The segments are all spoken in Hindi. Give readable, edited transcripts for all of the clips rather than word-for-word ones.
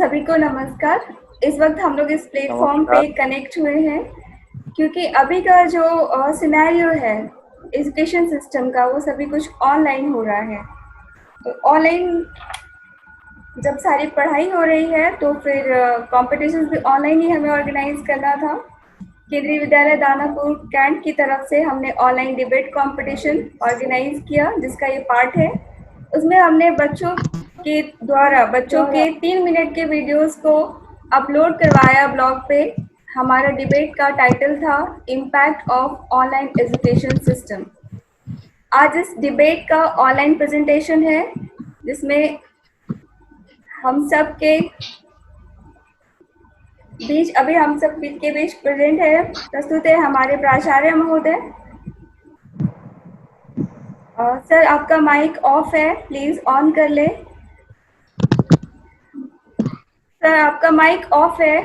सभी को नमस्कार। इस वक्त हम लोग इस प्लेटफॉर्म पे कनेक्ट हुए हैं क्योंकि अभी का जो सिनेरियो है एजुकेशन सिस्टम का, वो सभी कुछ ऑनलाइन हो रहा है। तो ऑनलाइन जब सारी पढ़ाई हो रही है तो फिर कॉम्पिटिशन्स भी ऑनलाइन ही हमें ऑर्गेनाइज करना था। केंद्रीय विद्यालय दानापुर कैंट की तरफ से हमने ऑनलाइन डिबेट कंपटीशन ऑर्गेनाइज किया, जिसका ये पार्ट है। उसमें हमने बच्चों के द्वारा बच्चों के 3 मिनट के वीडियोस को अपलोड करवाया ब्लॉग पे। हमारा डिबेट का टाइटल था impact of online education system. आज इस डिबेट का ऑनलाइन प्रेजेंटेशन है, जिसमें हम सब के बीच प्रेजेंट है, प्रस्तुत है हमारे प्राचार्य महोदय। सर, आपका माइक ऑफ है, प्लीज ऑन कर ले। सर, आपका माइक ऑफ है।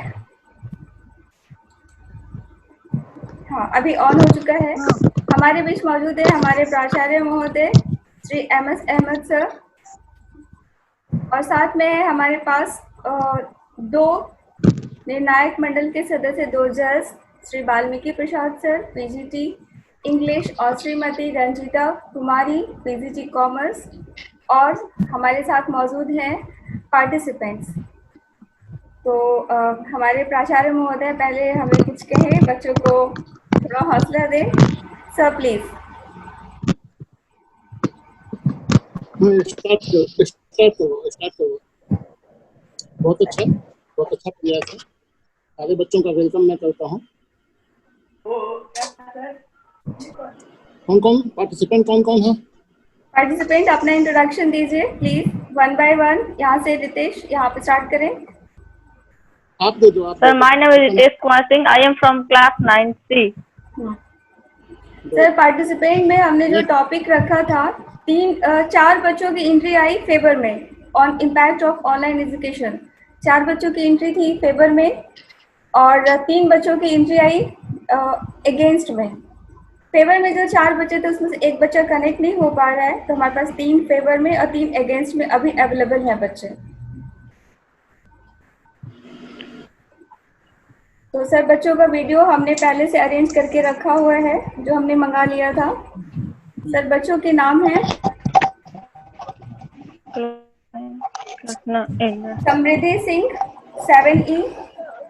हाँ, अभी ऑन हो चुका है। हमारे बीच मौजूद है हमारे प्राचार्य महोदय श्री MS अहमद सर, और साथ में है हमारे पास 2 निर्णायक मंडल के सदस्य, 2 जज, श्री वाल्मीकि प्रसाद सर PGT इंग्लिश और श्रीमती रंजीता कुमारी PGT कॉमर्स, और हमारे साथ मौजूद हैं पार्टिसिपेंट्स। तो हमारे प्राचार्य महोदय पहले हमें कुछ कहें, बच्चों को थोड़ा हौसला दें। Sir please. स्टार्ट करो। बहुत अच्छा प्रयास है। सारे बच्चों का वेलकम मैं करता हूँ। कौन कौन है? पार्टिसिपेंट अपना इंट्रोडक्शन दीजिए प्लीज, 1 by 1। यहाँ से रितेश, यहाँ पे स्टार्ट करें। आप दे दो। Sir, my name is Ritesh Kumar Singh, I am from class 9C। Sir, participant में हमने जो टॉपिक रखा था, 4 बच्चों की एंट्री आई फेवर में on impact of online education. 4 बच्चों की एंट्री थी फेवर में और 3 बच्चों की एंट्री आई अगेंस्ट में। फेवर में जो 4 बच्चे थे उसमें से एक बच्चा कनेक्ट नहीं हो पा रहा है, तो हमारे पास 3 फेवर में और 3 अगेंस्ट में अभी अवेलेबल है बच्चे। तो सर, बच्चों का वीडियो हमने पहले से अरेंज करके रखा हुआ है, जो हमने मंगा लिया था। सर, बच्चों के नाम हैं समृद्धि Singh 7E,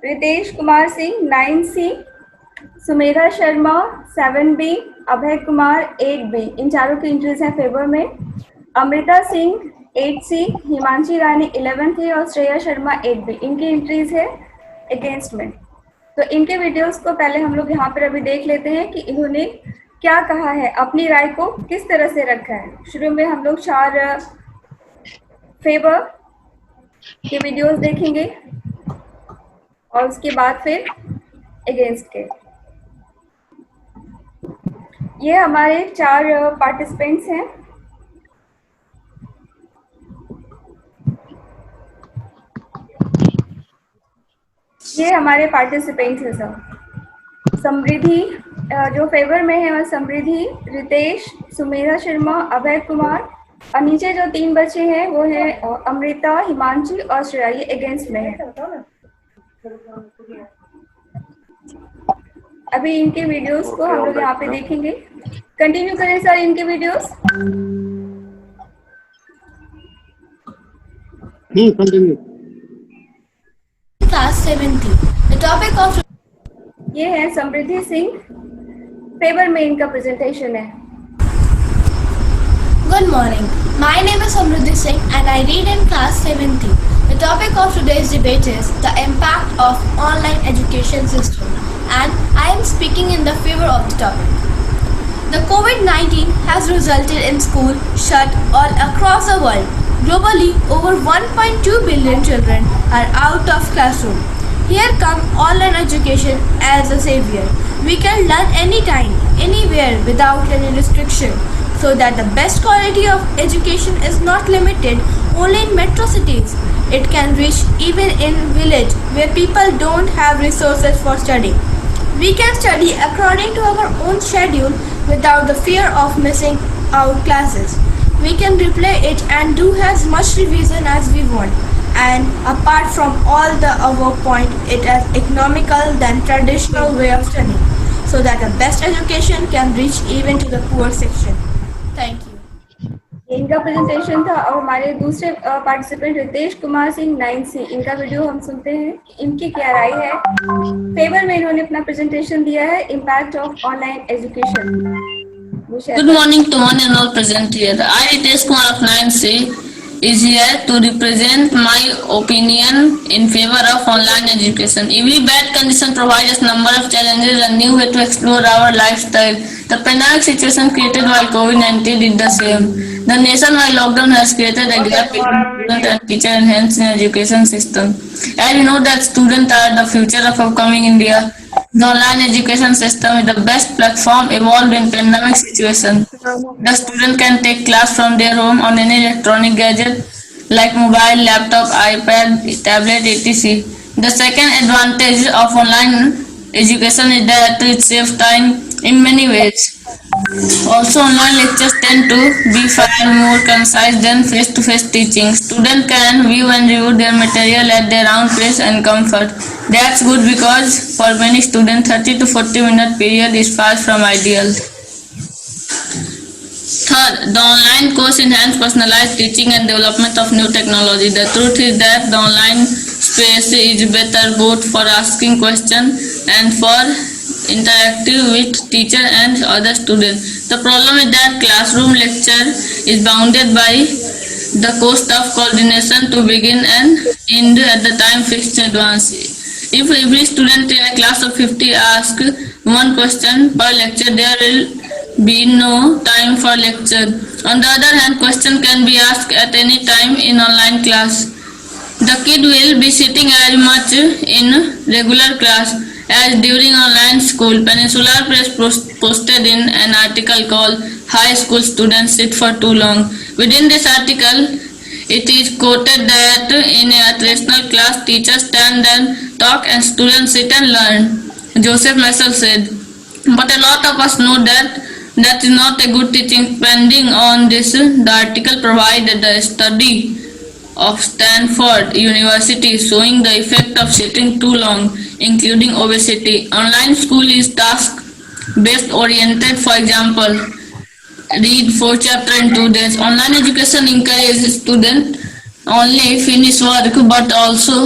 Ritesh Kumar Singh 9C, Sumedha Sharma 7B, Abhay Kumar 8B। इन चारों की एंट्रीज हैं फेवर में। अमृता सिंह 8C, हिमांशी रानी 11th और श्रेया शर्मा 8B। इनकी एंट्रीज है अगेंस्ट में। तो इनके वीडियोस को पहले हम लोग यहाँ पर अभी देख लेते हैं कि इन्होंने क्या कहा है, अपनी राय को किस तरह से रखा है। शुरू में हम लोग 4 फेवर के वीडियोस देखेंगे और उसके बाद फिर अगेंस्ट के। ये हमारे 4 पार्टिसिपेंट्स हैं। ये हमारे पार्टिसिपेंट्स हैं सर। समृद्धि जो फेवर में है, वह समृद्धि, रितेश, सुमेधा शर्मा, अभय कुमार, और नीचे जो 3 बच्चे हैं वो है अमृता, हिमांशी और श्रेया। ये अगेंस्ट में है। अभी इनके वीडियोस को हम लोग यहाँ पे देखेंगे। कंटिन्यू करें सर इनके videos. Continue. Class 70. The topic of ये है समृद्धि सिंह, फेवर में इनका प्रेजेंटेशन है। Good morning. My name is Samruddhi Singh and I read in class 70. The topic of today's debate is the impact of online education system, and I am speaking in the favor of the topic. The COVID-19 has resulted in school shut all across the world. Globally, over 1.2 billion children are out of classroom. Here comes online education as a savior. We can learn anytime, anywhere without any restriction, so that the best quality of education is not limited only in metro cities. It can reach even in village where people don't have resources for studying. We can study according to our own schedule without the fear of missing out classes. We can replay it and do as much revision as we want. And apart from all the above point, it is economical than traditional way of studying, so that the best education can reach even to the poor section. Thank you. ये इनका प्रेजेंटेशन था। और हमारे दूसरे पार्टिसिपेंट रितेश कुमार सिंह 9C, इनका वीडियो हम सुनते हैं कि इनकी क्या राय है। फेवर में इन्होंने अपना प्रेजेंटेशन दिया है, impact of online education. Good morning to one and all present here. I, Ritesh Kumar of 9C, is here to represent my opinion in favor of online education. Every bad condition provides us number of challenges and new way to explore our lifestyle. The pandemic situation created by COVID-19 did the same. The nationwide lockdown has created a gap between student and teacher and hence in education system. As we know that students are the future of upcoming India, the online education system is the best platform evolved in pandemic situation. The student can take class from their home on any electronic gadget like mobile, laptop, iPad, tablet, etc. The second advantage of online education is that it saves time in many ways. Also, online lectures tend to be far more concise than face-to-face teaching. Students can view and review their material at their own pace and comfort. That's good because for many students, 30 to 40-minute period is far from ideal. Third, the online course enhance personalized teaching and development of new technology. The truth is that the online space is better both for asking questions and for interactive with teacher and other students. The problem is that classroom lecture is bounded by the cost of coordination to begin and end at the time fixed in advance. If every student in a class of 50 asks one question per lecture, there will be no time for lecture. On the other hand, question can be asked at any time in online class. The kid will be sitting as much in regular class as during online school. Peninsular Press posted in an article called "High School Students Sit for Too Long." Within this article, it is quoted that in a traditional class, teachers stand and talk and students sit and learn. Joseph Massel said, but a lot of us know that that is not a good teaching. Depending on this, the article provided a study of Stanford University showing the effect of sitting too long, including obesity. Online school is task-based oriented. For example, read 4 chapters in 2 days. Online education encourages students only finish work but also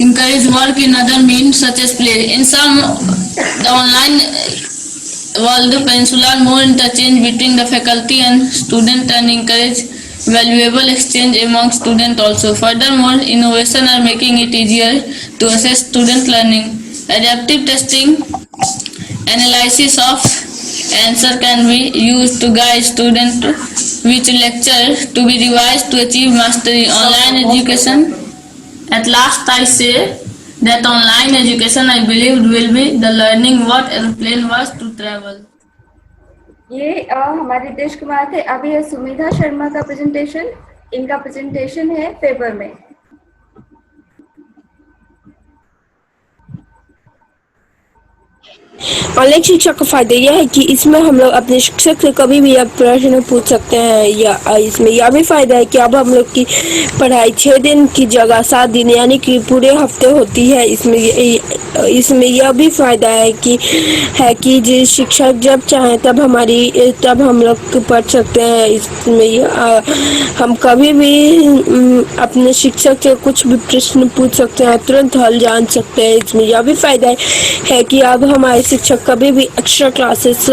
encourage work in other means such as play. In some, the online world peninsular more interchange between the faculty and student and encourage valuable exchange among students also. Furthermore, innovation are making it easier to assess student learning. Adaptive testing, analysis of answer can be used to guide students which lecture to be revised to achieve mastery. Online education, at last I say that online education I believe will be the learning what airplane was to travel. ये हमारे रितेश कुमार थे। अभी है सुमिधा शर्मा का प्रेजेंटेशन। इनका प्रेजेंटेशन है फेवर में। ऑनलाइन शिक्षा का फायदा यह है कि इसमें हम लोग अपने शिक्षक से कभी भी अब प्रश्न पूछ सकते हैं। या इसमें यह भी फायदा है कि अब हम लोग की पढ़ाई 6 दिन की जगह 7 दिन यानी कि पूरे हफ्ते होती है। इसमें यह भी फायदा है कि जिस शिक्षक जब चाहें तब हम लोग पढ़ सकते हैं। इसमें हम कभी भी अपने शिक्षक से कुछ भी प्रश्न पूछ सकते हैं, तुरंत हल जान सकते हैं। इसमें यह भी फायदा है कि अब हमारे शिक्षक कभी भी एक्स्ट्रा क्लासेस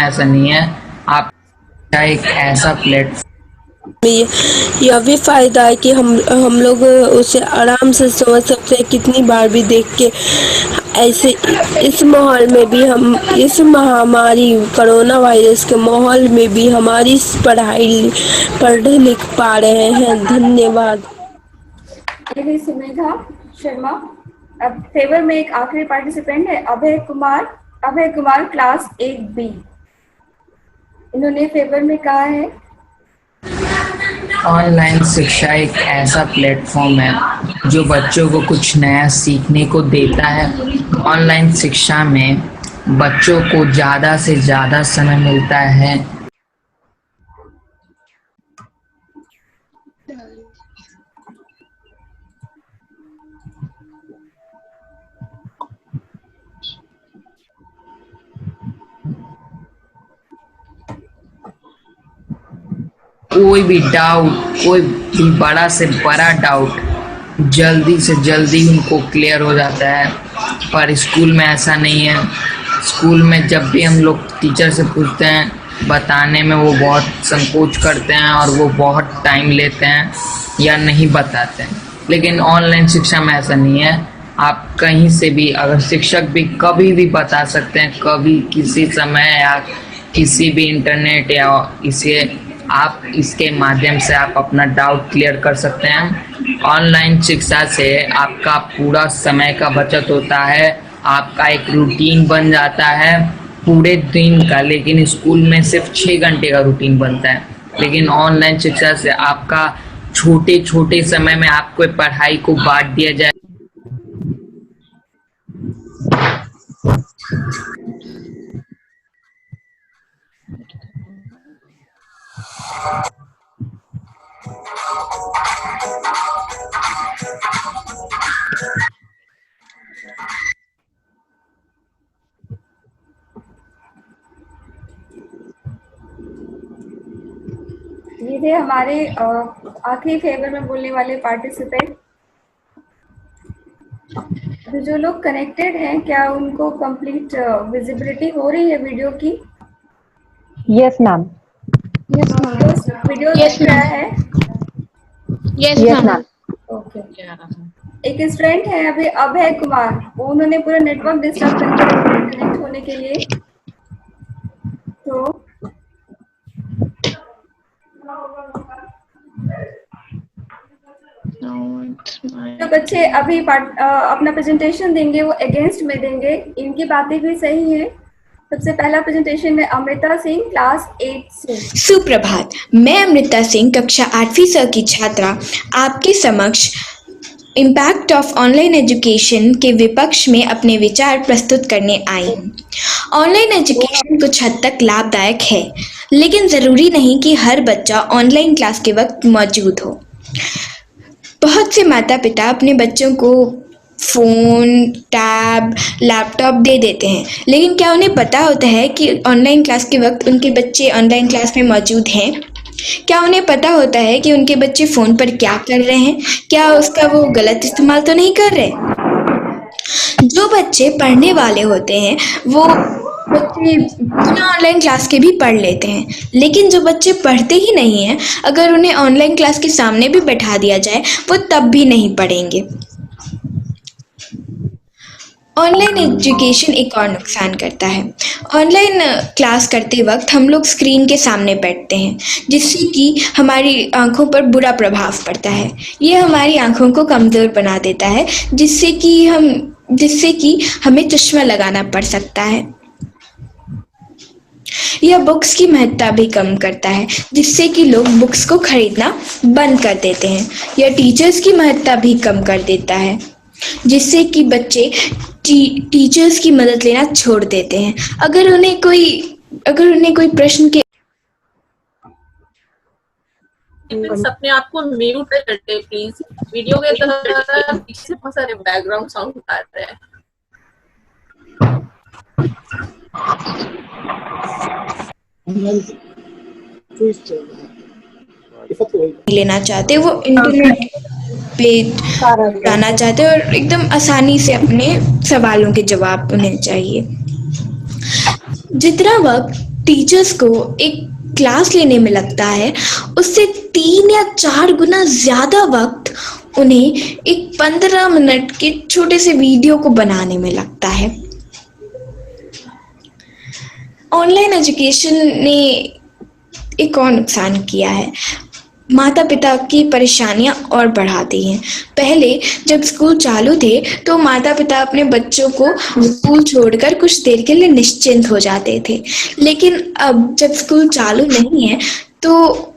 में ऐसा नहीं है। आप एक ऐसा प्लेटफॉर्म यह भी फायदा है कि हम लोग उसे आराम से समझ सकते हैं, कितनी बार भी देख के। ऐसे इस माहौल में भी हम इस महामारी कोरोना वायरस के माहौल में भी हमारी पढ़ लिख पा रहे हैं। धन्यवाद। ये सुमेधा शर्मा। अब फेवर में एक आखिरी पार्टिसिपेंट है अभय कुमार क्लास 8B। इन्होंने फेवर में कहा है, ऑनलाइन शिक्षा एक ऐसा प्लेटफॉर्म है जो बच्चों को कुछ नया सीखने को देता है। ऑनलाइन शिक्षा में बच्चों को ज़्यादा से ज़्यादा समय मिलता है कोई भी बड़ा से बड़ा डाउट जल्दी से जल्दी उनको क्लियर हो जाता है। पर स्कूल में ऐसा नहीं है। स्कूल में जब भी हम लोग टीचर से पूछते हैं, बताने में वो बहुत संकोच करते हैं और वो बहुत टाइम लेते हैं या नहीं बताते हैं। लेकिन ऑनलाइन शिक्षा में ऐसा नहीं है। आप कहीं से भी, अगर शिक्षक भी कभी भी बता सकते हैं, कभी किसी समय या किसी भी इंटरनेट या आप इसके माध्यम से आप अपना डाउट क्लियर कर सकते हैं। ऑनलाइन शिक्षा से आपका पूरा समय का बचत होता है, आपका एक रूटीन बन जाता है पूरे दिन का। लेकिन स्कूल में सिर्फ 6 घंटे का रूटीन बनता है, लेकिन ऑनलाइन शिक्षा से आपका छोटे छोटे समय में आपको पढ़ाई को बांट दिया जाए। ये थे हमारे आखिरी फेवर में बोलने वाले पार्टिसिपेंट। तो जो लोग कनेक्टेड हैं, क्या उनको कंप्लीट विजिबिलिटी हो रही है वीडियो की? Yes ma'am. वीडियो दिख रहा है? Yes ma'am. ओके। एक स्टूडेंट है अभी अभय कुमार, उन्होंने पूरा नेटवर्क डिस्टर्ब करके कनेक्ट होने के लिए, तो जो बच्चे अभी अपना प्रेजेंटेशन देंगे वो अगेंस्ट में देंगे। इनकी बातें भी सही हैं। सबसे पहला प्रेजेंटेशन है अमृता सिंह क्लास 8 से। सुप्रभात, मैं अमृता सिंह कक्षा 8वीं स की छात्रा आपके समक्ष इम्पैक्ट ऑफ ऑनलाइन एजुकेशन के विपक्ष में अपने विचार प्रस्तुत करने आई हूँ। ऑनलाइन एजुकेशन कुछ हद तक लाभदायक है, लेकिन ज़रूरी नहीं कि हर बच्चा ऑनलाइन क्लास के वक्त मौजूद हो। बहुत से माता पिता अपने बच्चों को फ़ोन, टैब, लैपटॉप दे देते हैं, लेकिन क्या उन्हें पता होता है कि ऑनलाइन क्लास के वक्त उनके बच्चे ऑनलाइन क्लास में मौजूद हैं? क्या उन्हें पता होता है कि उनके बच्चे फ़ोन पर क्या कर रहे हैं? क्या उसका वो गलत इस्तेमाल तो नहीं कर रहे? जो बच्चे पढ़ने वाले होते हैं वो बच्चे बिना ऑनलाइन क्लास के भी पढ़ लेते हैं, लेकिन जो बच्चे पढ़ते ही नहीं हैं, अगर उन्हें ऑनलाइन क्लास के सामने भी बैठा दिया जाए वो तब भी नहीं पढ़ेंगे। ऑनलाइन एजुकेशन एक और नुकसान करता है। ऑनलाइन क्लास करते वक्त हम लोग स्क्रीन के सामने बैठते हैं, जिससे कि हमारी आंखों पर बुरा प्रभाव पड़ता है। ये हमारी आंखों को कमज़ोर बना देता है, जिससे कि हमें चश्मा लगाना पड़ सकता है। यह बुक्स की महत्ता भी कम करता है, जिससे कि लोग बुक्स को खरीदना बंद कर देते हैं। यह टीचर्स की महत्ता भी कम कर देता है, जिससे कि बच्चे टीचर्स की मदद लेना छोड़ देते हैं। अगर उन्हें कोई प्रश्न के अपने आप को म्यूट करते प्लीज। वीडियो के तरह पीछे बहुत सारे बैकग्राउंड साउंड आ रहे हैं। लेना चाहते, वो इंटरनेट पे जाना चाहते और एकदम आसानी से अपने सवालों के जवाब उन्हें चाहिए। जितना वक्त टीचर्स को एक क्लास लेने में लगता है, उससे 3 या 4 गुना ज़्यादा वक्त उन्हें एक 15 मिनट के छोटे से वीडियो को बनाने में लगता है। ऑनलाइन एजुकेशन ने एक और नुकसान किया है, माता पिता की परेशानियां और बढ़ा दी हैं। पहले जब स्कूल चालू थे तो माता पिता अपने बच्चों को स्कूल छोड़कर कुछ देर के लिए निश्चिंत हो जाते थे, लेकिन अब जब स्कूल चालू नहीं है तो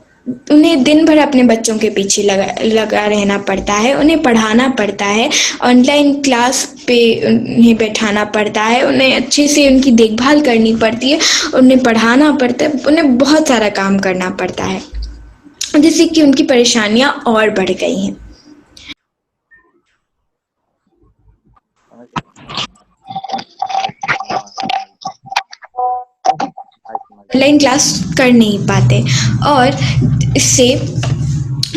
उन्हें दिन भर अपने बच्चों के पीछे लगा रहना पड़ता है, उन्हें पढ़ाना पड़ता है, ऑनलाइन क्लास पे उन्हें बैठाना पड़ता है, उन्हें अच्छे से उनकी देखभाल करनी पड़ती है, उन्हें पढ़ाना पड़ता है, उन्हें बहुत सारा काम करना पड़ता है, जिससे कि उनकी परेशानियां और बढ़ गई हैं। ऑनलाइन क्लास कर नहीं पाते और इससे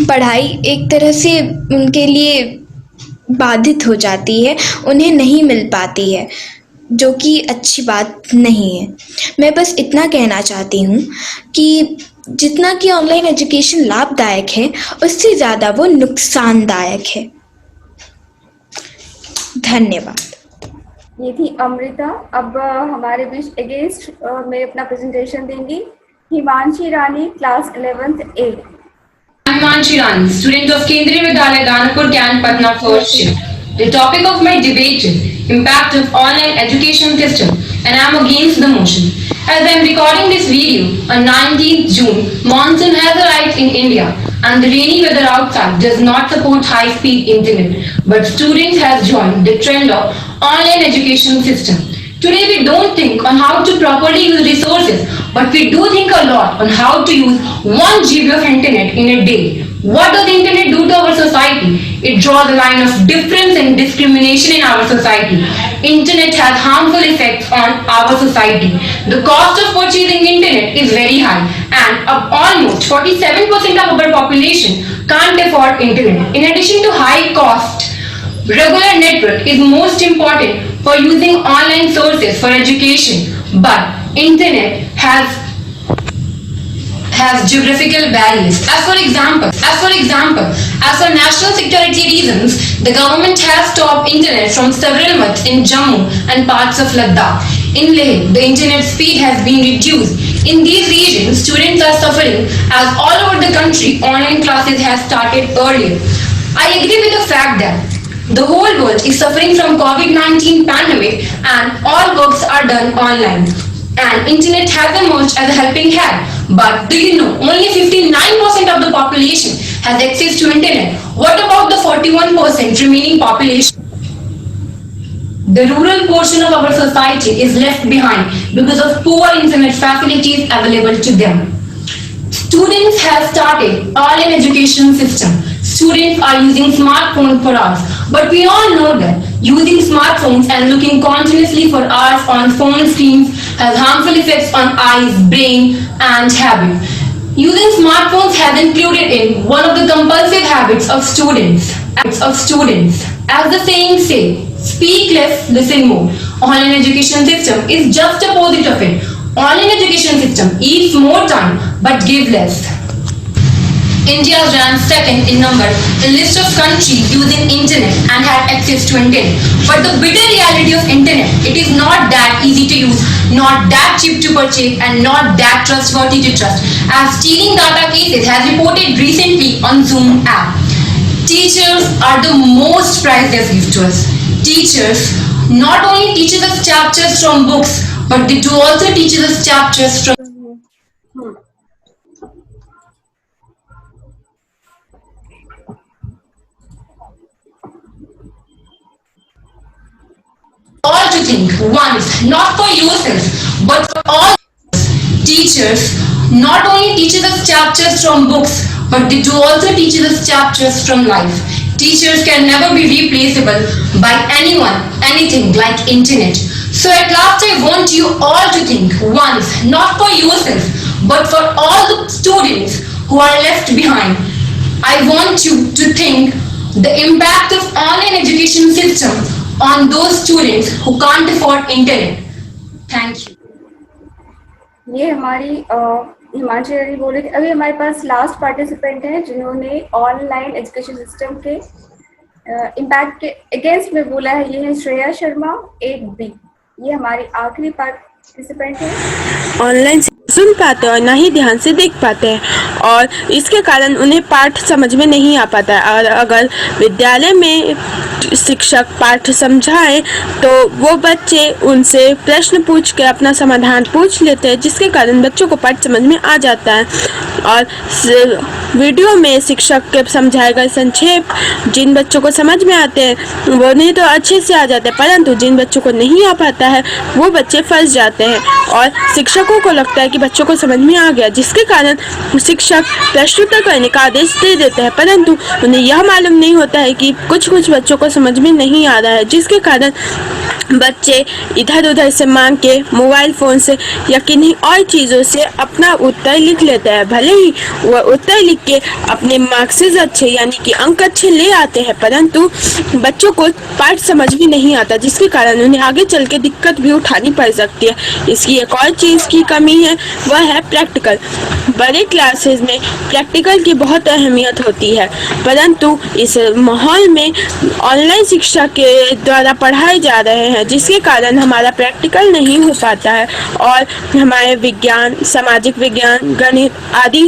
पढ़ाई एक तरह से उनके लिए बाधित हो जाती है, उन्हें नहीं मिल पाती है, जो कि अच्छी बात नहीं है। मैं बस इतना कहना चाहती हूँ कि जितना कि ऑनलाइन एजुकेशन लाभदायक है, उससे ज़्यादा वो नुकसानदायक है। धन्यवाद। ये थी अमृता। अब हमारे बीच गेस्ट में अपना प्रेजेंटेशन देंगी हिमांशी रानी, class 11th A। Himanshi Rani, student of Kendriya Vidyalaya Danapur, Can Patna, first shift. The topic of my debate is impact of online education system, and I am against the motion. As I am recording this video on 19th June, monsoon has arrived in India and the rainy weather outside does not support high-speed internet. But students have joined the trend of online education system. Today we don't think on how to properly use resources, but we do think a lot on how to use 1 GB of internet in a day. What does internet do to our society? It draws a line of difference and discrimination in our society. Internet has harmful effects on our society. The cost of purchasing internet is very high, and almost 47% of our population can't afford internet. In addition to high cost, regular network is most important for using online sources for education, but internet has geographical barriers. As for example, as for national security reasons, the government has stopped internet from several months in Jammu and parts of Ladakh. In Leh, the internet speed has been reduced. In these regions, students are suffering as all over the country online classes have started earlier. I agree with the fact that the whole world is suffering from COVID-19 pandemic and all works are done online. And internet has emerged as a helping hand. But do you know, only 59% of the population has access to internet. What about the 41% remaining population? The rural portion of our society is left behind because of poor internet facilities available to them. Students have started online education system. Students are using smartphones for hours, but we all know that using smartphones and looking continuously for hours on phone screens has harmful effects on eyes, brain, and habit. Using smartphones has included in one of the compulsive habits of students. As the saying says, speak less, listen more. Online education system is just opposite of it. Online education system eats more time but gives less. India ranks second in number in list of countries using internet and have access to internet. But the bitter reality of internet, it is not that easy to use, not that cheap to purchase, and not that trustworthy to trust, as stealing data cases has reported recently on Zoom app. Teachers are the most priceless gift to us. Teachers not only teach us chapters from books, but they do also teach us chapters from all to think once, not for yourself, but for all. Teachers not only teach us chapters from books, but they do also teach us chapters from life. Teachers can never be replaceable by anyone, anything like internet. So at last I want you all to think once, not for yourself, but for all the students who are left behind. I want you to think the impact of online education system on those students who can't afford internet. Thank you. ये हमारी हिमांशी दीदी बोले कि अभी हमारे पास लास्ट पार्टिसिपेंट हैं जिन्होंने ऑनलाइन एजुकेशन सिस्टम के इम्पैक्ट के अगेंस्ट में बोला है। ये है श्रेया शर्मा 8B। ये हमारी आखिरी पार्टिसिपेंट है। ऑनलाइन सुन पाते हैं और ना ही ध्यान से देख पाते हैं और इसके कारण उन्हें पाठ समझ में नहीं आ पाता है। और अगर विद्यालय में शिक्षक पाठ समझाए तो वो बच्चे उनसे प्रश्न पूछ के अपना समाधान पूछ लेते हैं, जिसके कारण बच्चों को पाठ समझ में आ जाता है। और वीडियो में शिक्षक के समझाए गए संक्षेप जिन बच्चों को समझ में आते हैं वो नहीं तो अच्छे से आ जाते हैं, परंतु जिन बच्चों को नहीं आ पाता है वो बच्चे फंस जाते हैं और शिक्षकों को लगता है कि बच्चों को समझ में आ गया, जिसके कारण शिक्षक प्रश्नोत्तर करने का आदेश दे देते हैं, परंतु उन्हें यह मालूम नहीं होता है कि कुछ बच्चों को समझ में नहीं आ रहा है, जिसके कारण बच्चे इधर उधर से मांग के मोबाइल फ़ोन से या किन्हीं और चीज़ों से अपना उत्तर लिख लेते हैं। भले ही वह उत्तर लिख के अपने मार्क्सेस अच्छे यानी कि अंक अच्छे ले आते हैं, परंतु बच्चों को पाठ समझ भी नहीं आता, जिसके कारण उन्हें आगे चल के दिक्कत भी उठानी पड़ सकती है। इसकी एक और चीज़ की कमी है, वह है प्रैक्टिकल। बड़े क्लासेस में प्रैक्टिकल की बहुत अहमियत होती है, परंतु इस माहौल में ऑनलाइन शिक्षा के द्वारा पढ़ाए जा रहे हैं, जिसके कारण हमारा प्रैक्टिकल नहीं हो पाता है और हमारे विज्ञान, सामाजिक विज्ञान, गणित आदि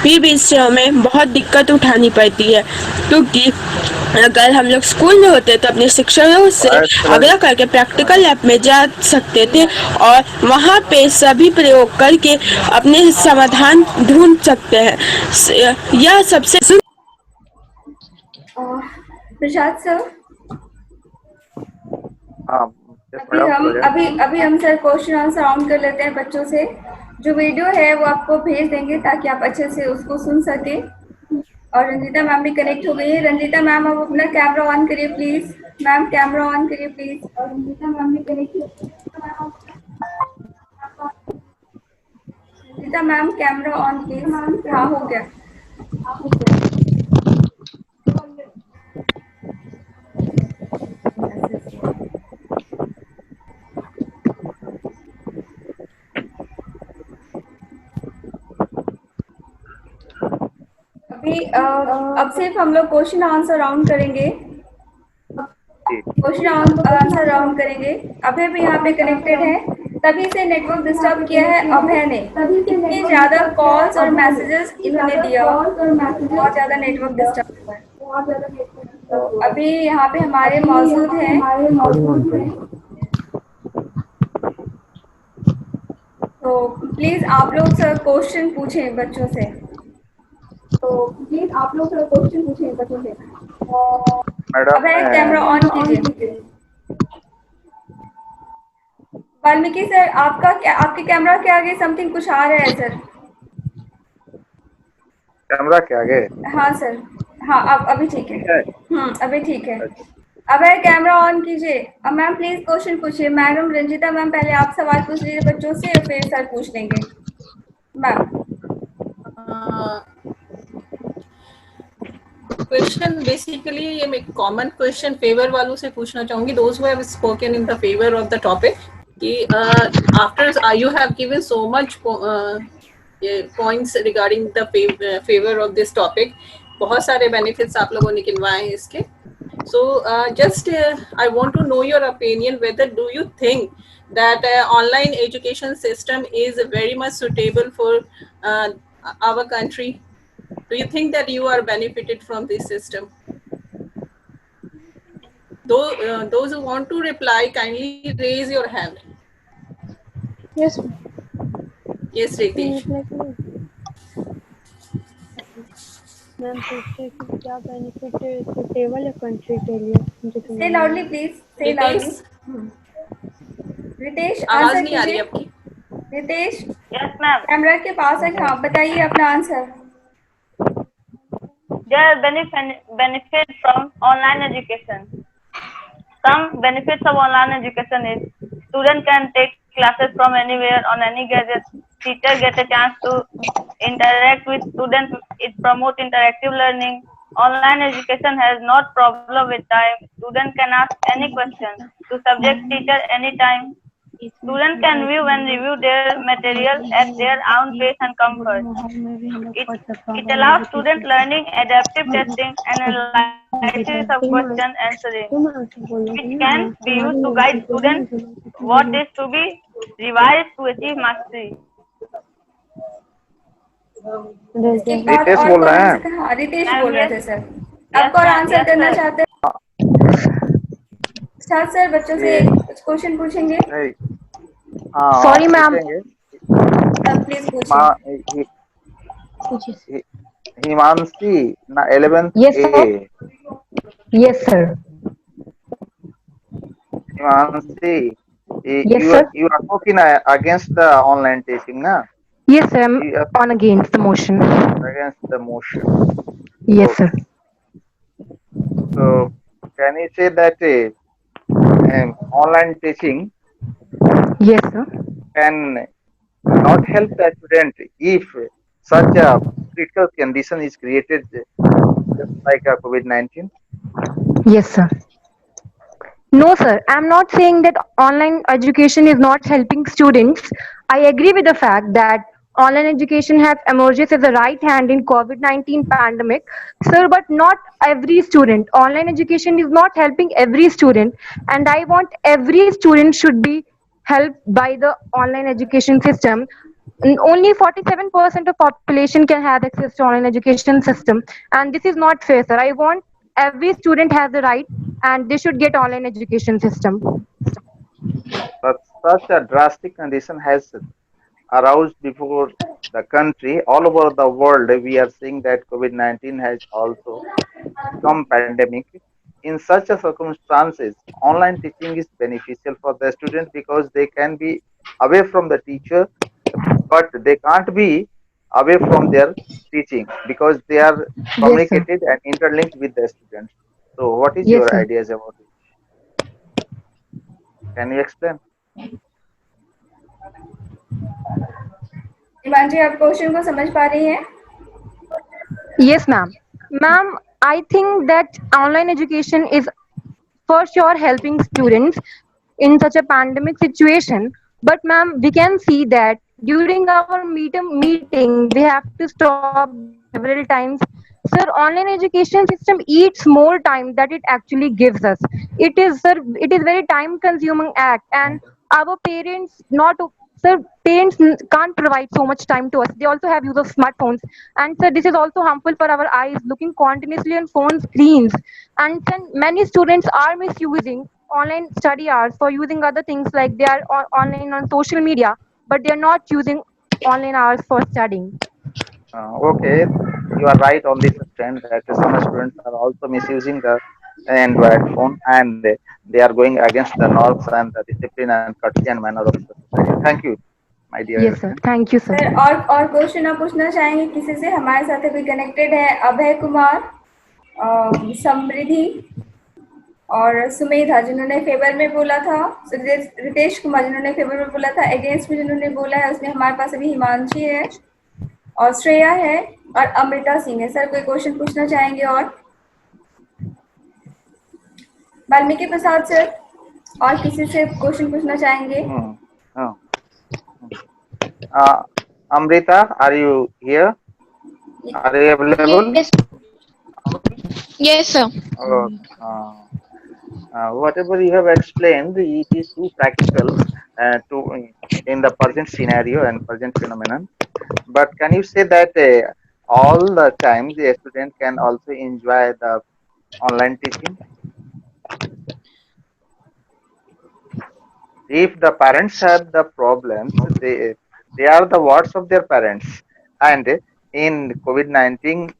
भी विषयों में बहुत दिक्कत उठानी पड़ती है। क्योंकि अगर हम लोग स्कूल में होते तो अपने शिक्षकों से आग्रह करके प्रैक्टिकल लैब में जा सकते थे और वहाँ पे सभी प्रयोग करके अपने समाधान ढूंढ सकते हैं। यह सबसे प्रसाद सर, हाँ, अभी हम सर क्वेश्चन आंसर ऑन कर लेते हैं बच्चों से। जो वीडियो है वो आपको भेज देंगे ताकि आप अच्छे से उसको सुन सके। और रंजीता मैम भी कनेक्ट हो गई है। रंजीता मैम आप अपना कैमरा ऑन करिए प्लीज। मैम कैमरा ऑन करिए प्लीज। और रंजीता मैम भी कनेक्ट हो गई है। Ranjita ma'am camera on please. हाँ हो गया। अभी अब सिर्फ हम लोग क्वेश्चन आंसर राउंड करेंगे। क्वेश्चन आंसर राउंड करेंगे। अभय भी यहाँ पे कनेक्टेड है। तभी से नेटवर्क डिस्टर्ब किया है अभय ने। इतनी ज्यादा कॉल्स और मैसेजेस इन्होंने दिया, बहुत ज्यादा नेटवर्क डिस्टर्ब हुआ है। तो अभी यहाँ पे हमारे मौजूद हैं। तो प्लीज आप लोग सर क्वेश्चन पूछें बच्चों से। अभय कैमरा ऑन कीजिए। वाल्मीकि सर आपके कैमरा के आगे समथिंग कुछ आ रहा है सर। कैमरा के आगे? हाँ सर, हाँ अब अभी ठीक है। अभी ठीक है। अभय कैमरा ऑन कीजिए। अब मैम प्लीज क्वेश्चन पूछिए। मैडम रंजीता मैम पहले आप सवाल पूछ लीजिए बच्चों से, फिर सर पूछ लेंगे। मैम क्वेश्चन बेसिकली ये मैं कॉमन क्वेश्चन फेवर वालों से पूछना चाहूंगी, those who have spoken in the favour of the topic, कि after you have given so much points regarding the favour of this topic, बहुत सारे बेनिफिट्स आप लोगों ने गिनवाए हैं इसके। So just I want to know your opinion whether do you think that online education system is very much suitable for our country? Do you think that you are benefited from this system? Those who want to reply, kindly raise your hand. Yes. Yes, Ritesh. Ma'am पूछते हैं कि क्या बेनिफिट है सुटेबल है कंट्री के लिए? Say loudly please. Say loudly. Ritesh आवाज नहीं आ रही आपकी। रितेश यस मैम, कैमरा के पास है। हाँ बताइए अपना answer. there are benefits from online education. Some benefits of online education is student can take classes from anywhere on any gadget. Teacher get a chance to interact with students. It promote interactive learning. Online education has not problem with time. Student can ask any question to subject teacher anytime. Students can view and review their material at their own pace and comfort. It allows student learning, adaptive testing, and analysis of question answering, which can be used to guide students what is to be revised to achieve mastery. इसके बाद रितेश और बोल रहे कौन हैं? से हाँ रितेश Ma'am, बोल रहे yes. थे सर। Yes, आपको और ma'am. आंसर Yes, करना sir. चाहते हैं? साथ सर बच्चों से ये कुछ क्वेश्चन पूछेंगे? नहीं, हाँ Sorry, ma'am. पूछेंगे। प्लीज पूछिए। हिमांशी ना 11th Yes, A। sir. Yes, sir. Himanshi, Yes, sir. you are talking against the online teaching, na? Yes, sir. I'm You are on against the motion. against the motion. Yes, sir. So, can you say that online teaching Yes, sir. can not help the student if such a critical condition is created, just like COVID-19? Yes, sir. No, sir. I'm not saying that online education is not helping students. I agree with the fact that online education has emerged as a right hand in COVID-19 pandemic, sir, but not every student. Online education is not helping every student, and I want every student should be helped by the online education system. Only 47% of population can have access to online education system, and this is not fair, sir. I want every student has the right and they should get online education system. But such a drastic condition has aroused before the country. All over the world, we are seeing that COVID-19 has also become pandemic. In such a circumstances, online teaching is beneficial for the student because they can be away from the teacher, but they can't be away from their teaching because they are Yes, sir. communicated and interlinked with the students. So, what is Yes, your sir. ideas about it? Can you explain? Himanshi, आप क्वेश्चन को समझ पा रही हैं? Yes, ma'am. Ma'am, I think that online education is for sure helping students in such a pandemic situation. But ma'am, we can see that during our meeting, we have to stop several times. Sir, online education system eats more time that it actually gives us. It is, sir, it is very time consuming act, and our parents not sir, can't provide so much time to us. They also have use of smartphones, and sir, this is also harmful for our eyes, looking continuously on phone screens. And then many students are misusing online study hours for using other things, like they are online on social media, but they are not using online hours for studying. Okay, you are right on this stand that some students are also misusing the Android phone and they are going against the norms and the discipline and courtesy and manner of the society. Thank you, my dear. Yes, sir. Thank you, sir. Sir और क्वेश्चन आप पूछना चाहेंगे किसी से? हमारे साथ कोई कनेक्टेड है? अभय कुमार, समृद्धि और सुमेधा जिन्होंने फेवर में बोला था, रितेश कुमार जिन्होंने फेवर में बोला था, अगेंस्ट में जिन्होंने बोला है, उसमें हमारे पास अभी हिमांशी है और श्रेया है और अमृता सिंह है। सर कोई क्वेश्चन पूछना चाहेंगे? और वाल्मीकि प्रसाद सर और किसी से क्वेश्चन पूछना चाहेंगे? Amrita, are you here? Are you available? Yes. Yes, sir. Whatever you have explained, it is too practical in the present scenario and present phenomenon. But can you say that all the time the student can also enjoy the online teaching? If the parents have the problems, they are the words of their parents. And in COVID-19,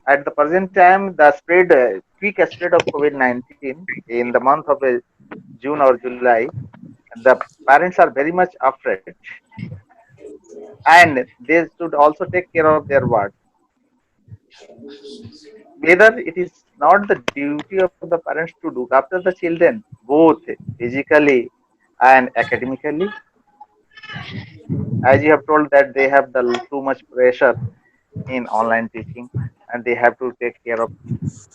at the present time, the quick spread of COVID-19 in the month of June or July, the parents are very much afraid. And they should also take care of their words. Whether it is not the duty of the parents to look after the children, both physically and academically, as you have told that they have too much pressure in online teaching and they have to take care of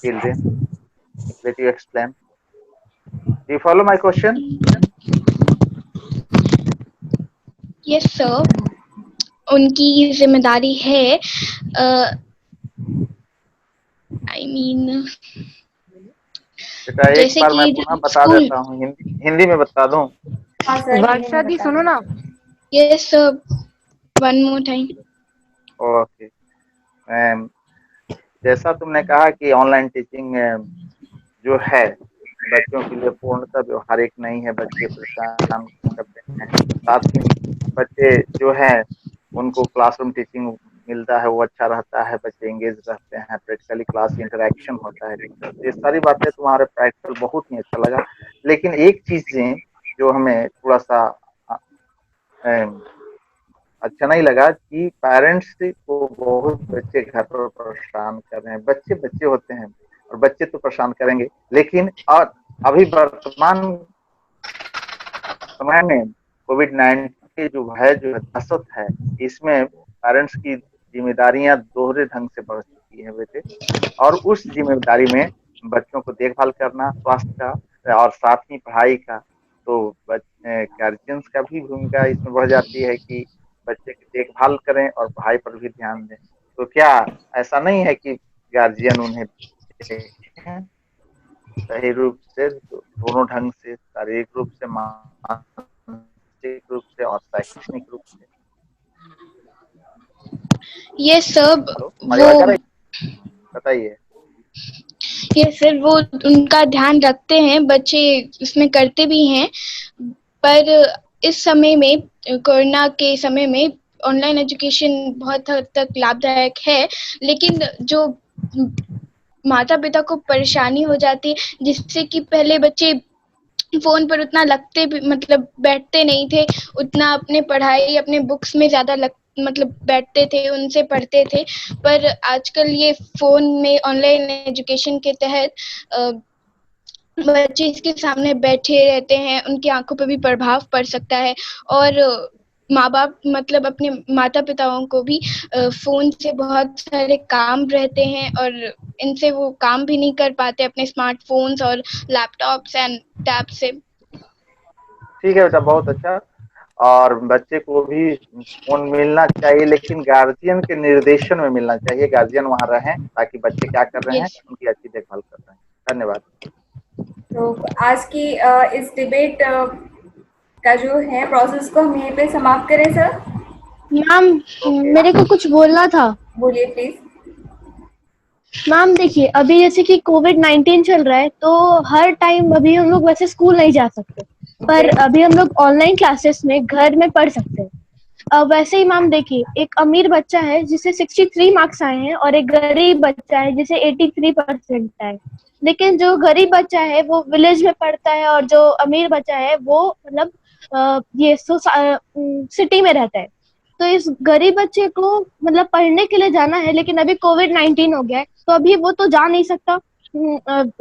children. Let you explain. Do you follow my question? Yes sir, उनकी जिम्मेदारी है। आई मीन बेटा एक जैसे बार मैं कि पुनः बता स्कूल। देता हूँ, हिंदी में बता दूं। हाँ सर, हिंदी वर्षा में दी बता सुनो ना। Yes sir, one more time. Okay. जैसा तुमने कहा कि ऑनलाइन टीचिंग जो है बच्चों के लिए पूर्णतः व्यवहारिक नहीं है, बच्चे परेशान करते हैं। साथ ही बच्चे जो है उनको क्लासरूम टीचिंग मिलता है, वो अच्छा रहता है, बच्चे एंगेज रहते हैं, प्रैक्टिकली क्लास इंटरेक्शन होता है टीचर से। ये सारी बातें तुम्हारे प्रैक्टिकल बहुत ही अच्छा लगा। लेकिन एक चीजें जो हमें थोड़ा सा अच्छा नहीं लगा कि पेरेंट्स को बहुत बच्चे घर पर परेशान कर रहे हैं। बच्चे बच्चे होते हैं और बच्चे तो परेशान करेंगे, लेकिन और अभी वर्तमान समय में कोविड-19 की जो है, जो दहशत है, इसमें पेरेंट्स की जिम्मेदारियां दोहरे ढंग से बढ़ चुकी है बेटे। और उस जिम्मेदारी में बच्चों को देखभाल करना स्वास्थ्य का और साथ ही पढ़ाई का, तो गार्जियंस का भी भूमिका इसमें बढ़ जाती है कि बच्चे की देखभाल करें और पढ़ाई पर भी ध्यान दें। तो क्या ऐसा नहीं है कि गार्जियन उन्हें देखें सही रूप से, दोनों ढंग से, शारीरिक रूप से, मानसिक रूप से और शैक्षणिक रूप से? यस सर, हेलो, वो बताइए। ये सर वो उनका ध्यान रखते हैं, बच्चे उसमें करते भी हैं। पर इस समय में, कोरोना के समय में, ऑनलाइन एजुकेशन बहुत हद तक लाभदायक है, लेकिन जो माता पिता को परेशानी हो जाती है, जिससे कि पहले बच्चे फोन पर उतना लगते भी, मतलब बैठते नहीं थे उतना, अपने पढ़ाई अपने बुक्स में ज्यादा मतलब बैठते थे, उनसे पढ़ते थे। पर आजकल ये फोन में ऑनलाइन एजुकेशन के तहत बच्चे इसके सामने बैठे रहते हैं, उनकी आंखों पर भी प्रभाव पड़ सकता है। और माँ बाप, मतलब अपने माता पिताओं को भी फोन से बहुत सारे काम रहते हैं और इनसे वो काम भी नहीं कर पाते अपने स्मार्टफोन्स और लैपटॉप्स एंड टैब से। ठीक है बेटा, बहुत अच्छा। और बच्चे को भी फोन मिलना चाहिए, लेकिन गार्जियन के निर्देशन में मिलना चाहिए। गार्जियन वहां रहें ताकि बच्चे क्या कर रहे हैं यस। उनकी अच्छी देखभाल कर रहे हैं। धन्यवाद। तो आज की इस डिबेट का जो है प्रोसेस को हम यहीं पे समाप्त करें सर। मैम मेरे को कुछ बोलना था। बोलिए प्लीज। मैम देखिए, अभी जैसे कि कोविड-19 चल रहा है, तो हर टाइम अभी हम लोग वैसे स्कूल नहीं जा सकते, पर अभी हम लोग ऑनलाइन क्लासेस में घर में पढ़ सकते हैं। वैसे ही मैम देखिए, एक अमीर बच्चा है जिसे 63 मार्क्स आए हैं और एक गरीब बच्चा है जिसे 83% आए। लेकिन जो गरीब बच्चा है वो विलेज में पढ़ता है और जो अमीर बच्चा है वो मतलब ये सिटी में रहता है। तो इस गरीब बच्चे को मतलब पढ़ने के लिए जाना है, लेकिन अभी कोविड-19 हो गया है, तो अभी वो तो जा नहीं सकता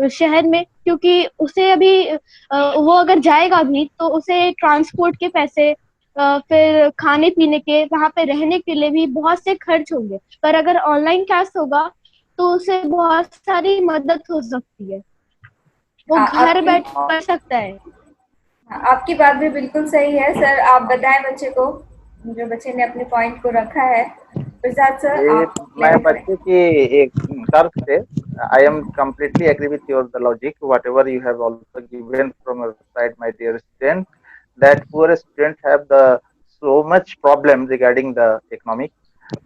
शहर में, क्योंकि उसे अभी वो अगर जाएगा भी तो उसे ट्रांसपोर्ट के पैसे, फिर खाने पीने के, वहां पे रहने के लिए भी बहुत से खर्च होंगे। पर अगर ऑनलाइन क्लास होगा तो उसे बहुत सारी मदद हो सकती है, वो घर बैठ पढ़ सकता है। आपकी बात भी बिल्कुल सही है सर। आप बताएं बच्चे को, जो बच्चे ने अपने पॉइंट को रखा है। प्रसाद सर, आप मैं बच्चे की एक तर्क से I am completely agree with your the logic, whatever you have also given from your side, my dear student, that poor students have the so much problem regarding the economic,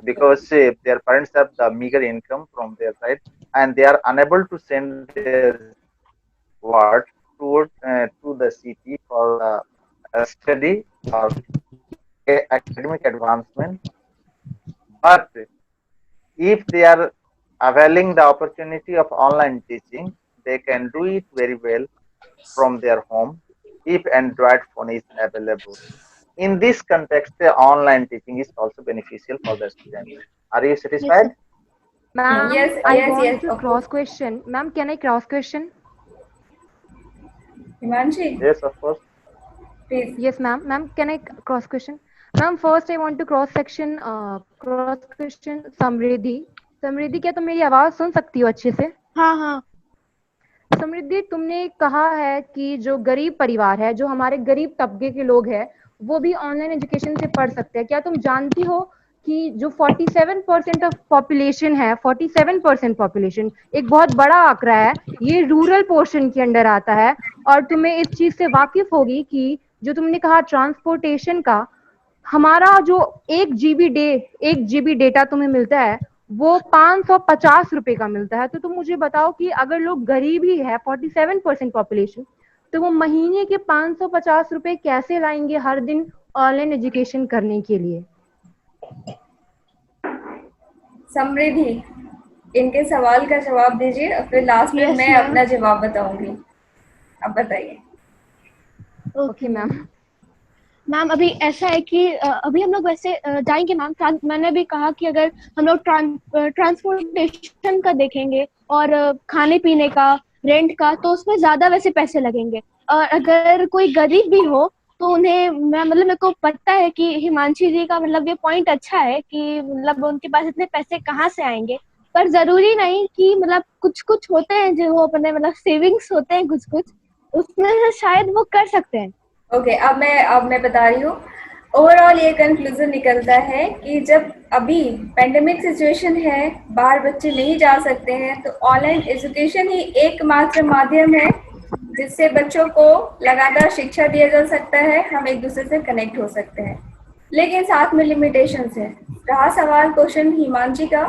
because their parents have the meager income from their side and they are unable to send their word to the city for study or academic advancement. But if they are availing the opportunity of online teaching, they can do it very well from their home if Android phone is available. In this context, the online teaching is also beneficial for the students. Are you satisfied? Ma'am, Yes, I yes, want yes, to of cross question. Ma'am, can I cross question? Himanshi? Yes, of course. Please. Yes, ma'am. Ma'am, can I cross question? Ma'am, first I want to cross question समृद्धि। समृद्धि, क्या तुम मेरी आवाज सुन सकती हो अच्छे से? हाँ हाँ। समृद्धि, तुमने कहा है कि जो गरीब परिवार है, जो हमारे गरीब तबके के लोग हैं, वो भी ऑनलाइन एजुकेशन से पढ़ सकते हैं। क्या तुम जानती हो कि जो 47% ऑफ पॉपुलेशन है, 47% पॉपुलेशन एक बहुत बड़ा आंकड़ा है, ये रूरल पोर्शन के अंडर आता है। और तुम्हें इस चीज से वाकिफ होगी कि जो तुमने कहा ट्रांसपोर्टेशन का, हमारा जो 1 GB डेटा तुम्हें मिलता है वो 550 रुपए का मिलता है। तो तुम मुझे बताओ कि अगर लोग गरीब ही है, 47% पॉपुलेशन, तो वो महीने के 550 रुपए कैसे लाएंगे हर दिन ऑनलाइन एजुकेशन करने के लिए? समृद्धि, इनके सवाल का जवाब दीजिए और फिर लास्ट में Yes, मैं ma'am. अपना जवाब बताऊंगी। अब बताइए। Okay ma'am. मैम अभी ऐसा है कि अभी हम लोग वैसे जाएंगे मैम। मैंने भी कहा कि अगर हम लोग ट्रांसपोर्टेशन का देखेंगे और खाने पीने का, रेंट का, तो उसमें ज्यादा वैसे पैसे लगेंगे। और अगर कोई गरीब भी हो तो उन्हें मतलब मेरे को पता है कि हिमांशी जी का मतलब ये पॉइंट अच्छा है कि मतलब उनके पास इतने पैसे कहाँ से आएंगे। पर जरूरी नहीं कि मतलब कुछ कुछ होते हैं जो वो अपने मतलब सेविंग्स होते हैं कुछ कुछ, उसमें से शायद वो कर सकते हैं। ओके, अब मैं बता रही हूँ। ओवरऑल ये कंक्लूजन निकलता है कि जब अभी पेंडेमिक सिचुएशन है, बाहर बच्चे नहीं जा सकते हैं, तो ऑनलाइन एजुकेशन ही एकमात्र माध्यम है जिससे बच्चों को लगातार शिक्षा दिया जा सकता है, हम एक दूसरे से कनेक्ट हो सकते हैं। लेकिन साथ में लिमिटेशंस है। रहा सवाल क्वेश्चन हिमांशी का,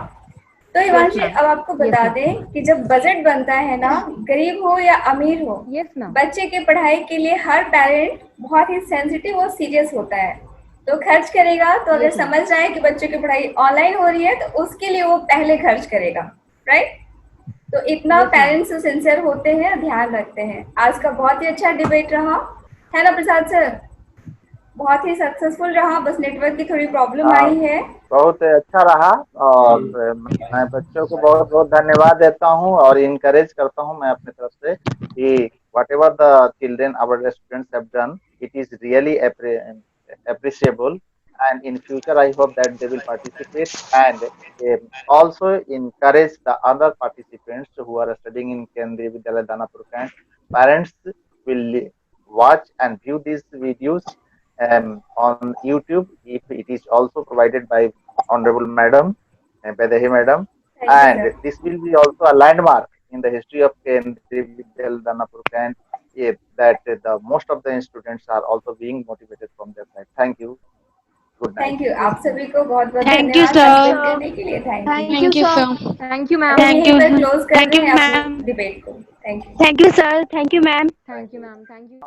तो हिमांशी अब आपको बता दें कि जब बजट बनता है ना, गरीब हो या अमीर हो, बच्चे के पढ़ाई के लिए हर पेरेंट बहुत ही सेंसिटिव और सीरियस होता है। तो खर्च करेगा, तो अगर समझ रहा है कि बच्चों की पढ़ाई ऑनलाइन हो रही है तो उसके लिए वो पहले खर्च करेगा, राइट? तो इतना पेरेंट्स सिंसियर होते हैं, ध्यान रखते हैं। आज का बहुत ही अच्छा डिबेट रहा है ना प्रसाद सर? बहुत ही सक्सेसफुल रहा, बस नेटवर्क की थोड़ी प्रॉब्लम आई है। बहुत अच्छा रहा और मैं बच्चों को बहुत बहुत धन्यवाद देता हूँ और इनकरेज करता हूँ मैं अपनी तरफ से कि whatever the children our students have done, it is really appreciable, and in future I hope that they will participate and also encourage the other participants who are studying in Kendriya Vidyalaya Danapur Camp. Parents will watch and view these videos on YouTube. If it is also provided by Honorable Madam, Bedahi Madam, and this will be also a landmark in the history of Kendriya Vidyalaya Danapur Camp, that the most of the students are also being motivated from their side. Thank you. Good night. Thank you, आप सभी को बहुत बहुत Thank you, धन्यवाद sir. करने के लिए। Thank you. Thank you, sir. Thank you ma'am. Thank you. Close कर Thank रहे you, हैं ma'am. अपनी डिबेट को। Thank you. Thank you sir. Thank you ma'am. Thank you ma'am. Thank you.